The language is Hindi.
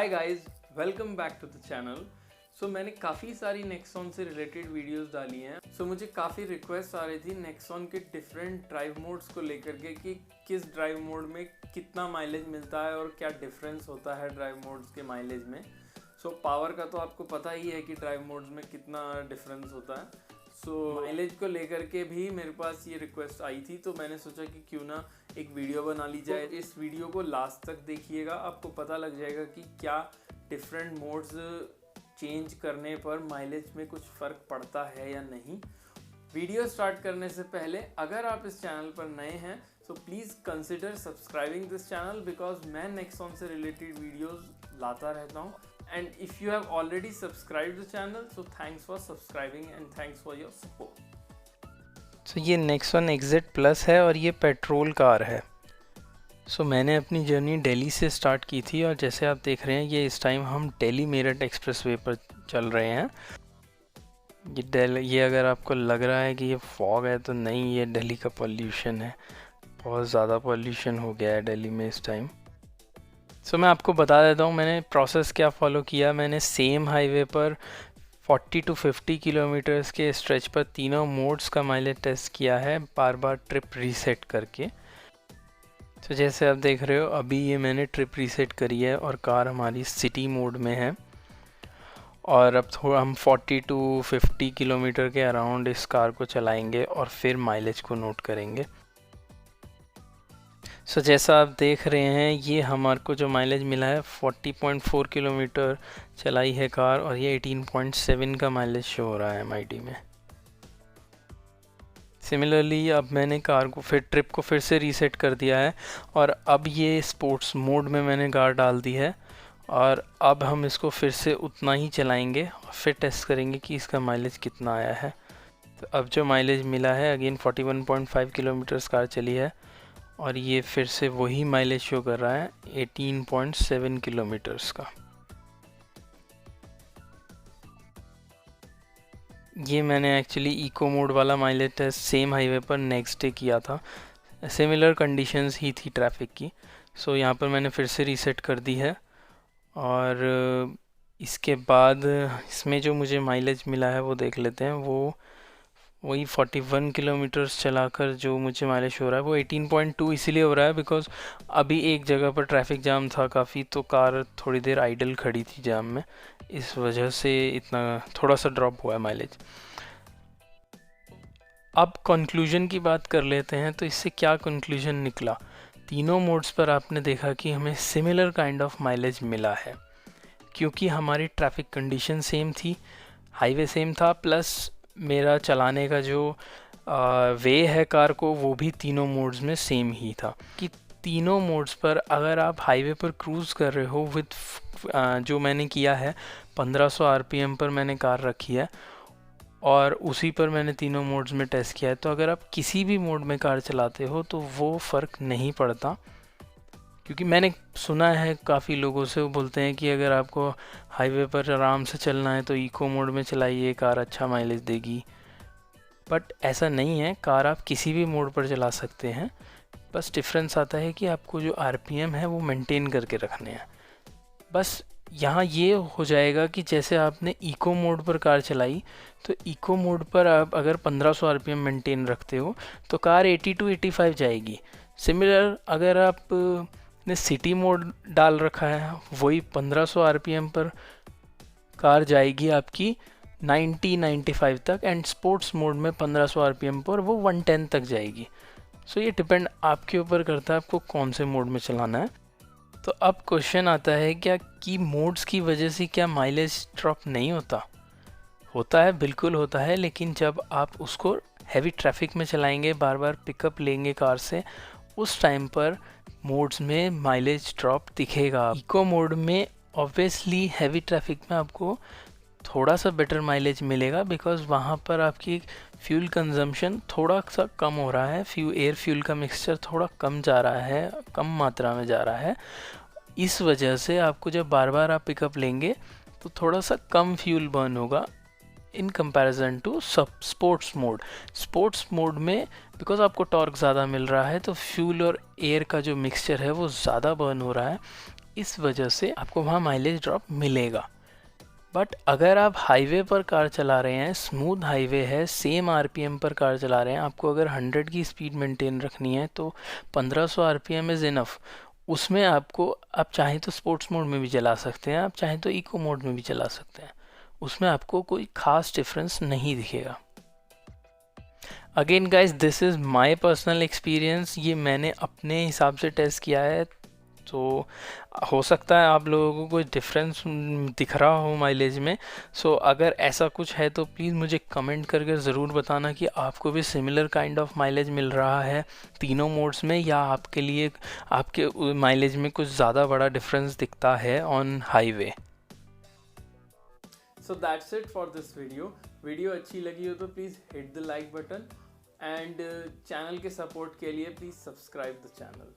Hi guys, welcome back to the channel. मैंने काफ़ी सारी नेक्सॉन से रिलेटेड वीडियोस डाली हैं। मुझे काफ़ी रिक्वेस्ट आ रही थी नेक्सॉन के डिफरेंट ड्राइव मोड्स को लेकर के कि किस ड्राइव मोड में कितना माइलेज मिलता है और क्या डिफरेंस होता है ड्राइव मोड्स के माइलेज में। पावर का तो आपको पता ही है कि ड्राइव मोड्स में कितना डिफरेंस होता है। माइलेज को लेकर के भी मेरे पास ये रिक्वेस्ट आई थी, तो मैंने सोचा कि क्यों ना एक वीडियो बना ली जाए। इस वीडियो को लास्ट तक देखिएगा, आपको पता लग जाएगा कि क्या डिफरेंट मोड्स चेंज करने पर माइलेज में कुछ फ़र्क पड़ता है या नहीं। वीडियो स्टार्ट करने से पहले अगर आप इस चैनल पर नए हैं तो please consider subscribing this channel, because मैं नेक्सॉन से रिलेटेड वीडियोस लाता रहता हूँ। And if you have already subscribed the channel, so thanks for subscribing and thanks for your support। ये नेक्सॉन एग्जिट प्लस है और ये पेट्रोल कार है। मैंने अपनी जर्नी दिल्ली से स्टार्ट की थी और जैसे आप देख रहे हैं ये इस टाइम हम दिल्ली मेरठ एक्सप्रेसवे पर चल रहे हैं। ये अगर आपको लग रहा है कि ये फॉग है तो नहीं, ये दिल्ली का पॉल्यूशन है। बहुत ज़्यादा पॉल्यूशन हो गया है दिल्ली में इस टाइम। मैं आपको बता देता हूँ मैंने प्रोसेस क्या फ़ॉलो किया। मैंने सेम हाईवे पर 40 to 50 किलोमीटर्स के स्ट्रेच पर तीनों मोड्स का माइलेज टेस्ट किया है, बार बार ट्रिप रीसेट करके। जैसे आप देख रहे हो अभी ये मैंने ट्रिप रीसेट करी है और कार हमारी सिटी मोड में है और अब थोड़ा हम 40 to 50 किलोमीटर के अराउंड इस कार को चलाएंगे और फिर माइलेज को नोट करेंगे। जैसा आप देख रहे हैं ये हमारे को जो माइलेज मिला है 40.4 किलोमीटर चलाई है कार और ये 18.7 का माइलेज शो हो रहा है MID में। सिमिलरली अब मैंने कार को ट्रिप को फिर से रीसेट कर दिया है और अब ये स्पोर्ट्स मोड में मैंने कार डाल दी है और अब हम इसको फिर से उतना ही चलाएंगे और फिर टेस्ट करेंगे कि इसका माइलेज कितना आया है। अब जो माइलेज मिला है अगेन 41.5 किलोमीटर्स कार चली है और ये फिर से वही माइलेज शो कर रहा है 18.7 किलोमीटर्स का। ये मैंने एक्चुअली इको मोड वाला माइलेज टेस्ट सेम हाईवे पर नेक्स्ट डे किया था। सिमिलर कंडीशंस ही थी ट्रैफिक की। यहाँ पर मैंने फिर से रीसेट कर दी है और इसके बाद इसमें जो मुझे माइलेज मिला है वो देख लेते हैं। वही 41 किलोमीटर्स चलाकर जो मुझे माइलेज हो रहा है वो 18.2 इसीलिए हो रहा है बिकॉज़ अभी एक जगह पर ट्रैफिक जाम था काफ़ी, तो कार थोड़ी देर आइडल खड़ी थी जाम में, इस वजह से इतना थोड़ा सा ड्रॉप हुआ है माइलेज। अब कंक्लूजन की बात कर लेते हैं। तो इससे क्या कंक्लूजन निकला, तीनों मोड्स पर आपने देखा कि हमें सिमिलर काइंड ऑफ माइलेज मिला है क्योंकि हमारी ट्रैफिक कंडीशन सेम थी, हाईवे सेम था, प्लस मेरा चलाने का जो वे है कार को वो भी तीनों मोड्स में सेम ही था। कि तीनों मोड्स पर अगर आप हाईवे पर क्रूज़ कर रहे हो विद जो मैंने किया है 1500 RPM पर मैंने कार रखी है और उसी पर मैंने तीनों मोड्स में टेस्ट किया है, तो अगर आप किसी भी मोड में कार चलाते हो तो वो फ़र्क नहीं पड़ता। क्योंकि मैंने सुना है काफ़ी लोगों से, वो बोलते हैं कि अगर आपको हाईवे पर आराम से चलना है तो इको मोड में चलाइए, कार अच्छा माइलेज देगी। बट ऐसा नहीं है, कार आप किसी भी मोड पर चला सकते हैं, बस डिफरेंस आता है कि आपको जो RPM है वो मेंटेन करके रखने हैं। बस यहाँ ये हो जाएगा कि जैसे आपने इको मोड पर कार चलाई तो इको मोड पर आप अगर 1500 RPM मेंटेन रखते हो तो कार 80 to 85 जाएगी। सिमिलर अगर आप ने सिटी मोड डाल रखा है वही 1500 RPM पर कार जाएगी आपकी 90-95 तक, एंड स्पोर्ट्स मोड में 1500 RPM पर वो 110 तक जाएगी। ये डिपेंड आपके ऊपर करता है आपको कौन से मोड में चलाना है। तो अब क्वेश्चन आता है क्या कि मोड्स की वजह से क्या माइलेज ड्रॉप नहीं होता? होता है, बिल्कुल होता है, लेकिन जब आप उसको हैवी ट्रैफिक में चलाएंगे, बार बार पिकअप लेंगे कार से, उस टाइम पर मोड्स में माइलेज ड्रॉप दिखेगा। इको मोड में ऑब्वियसली हैवी ट्रैफिक में आपको थोड़ा सा बेटर माइलेज मिलेगा बिकॉज़ वहाँ पर आपकी फ्यूल कंजम्पशन थोड़ा सा कम हो रहा है, एयर फ्यूल का मिक्सचर थोड़ा कम जा रहा है, कम मात्रा में जा रहा है। इस वजह से आपको जब बार बार आप पिकअप लेंगे तो थोड़ा सा कम फ्यूल बर्न होगा in comparison to sports mode. Sports mode में बिकॉज आपको टॉर्क ज़्यादा मिल रहा है तो फ्यूल और एयर का जो मिक्सचर है वो ज़्यादा बर्न हो रहा है, इस वजह से आपको वहाँ माइलेज ड्रॉप मिलेगा। बट अगर आप हाईवे पर कार चला रहे हैं, स्मूथ हाईवे है, सेम आरपीएम पर कार चला रहे हैं, आपको अगर 100 की स्पीड मेंटेन रखनी है तो 1500 आरपीएम इज़ इनफ। उसमें आपको, आप चाहें तो स्पोर्ट्स मोड में भी चला सकते हैं, आप चाहें तो इको मोड में भी चला सकते हैं, उसमें आपको कोई ख़ास डिफरेंस नहीं दिखेगा। Again guys, this is my personal experience, ये मैंने अपने हिसाब से टेस्ट किया है, तो हो सकता है आप लोगों को कोई डिफरेंस दिख रहा हो माइलेज में। सो अगर ऐसा कुछ है तो प्लीज़ मुझे कमेंट करके ज़रूर बताना कि आपको भी सिमिलर काइंड ऑफ माइलेज मिल रहा है तीनों मोड्स में, या आपके लिए आपके माइलेज में कुछ ज़्यादा बड़ा डिफरेंस दिखता है on highway. So that's it for this video अच्छी लगी हो तो please hit the like button and channel के सपोर्ट के लिए प्लीज़ सब्सक्राइब द चैनल।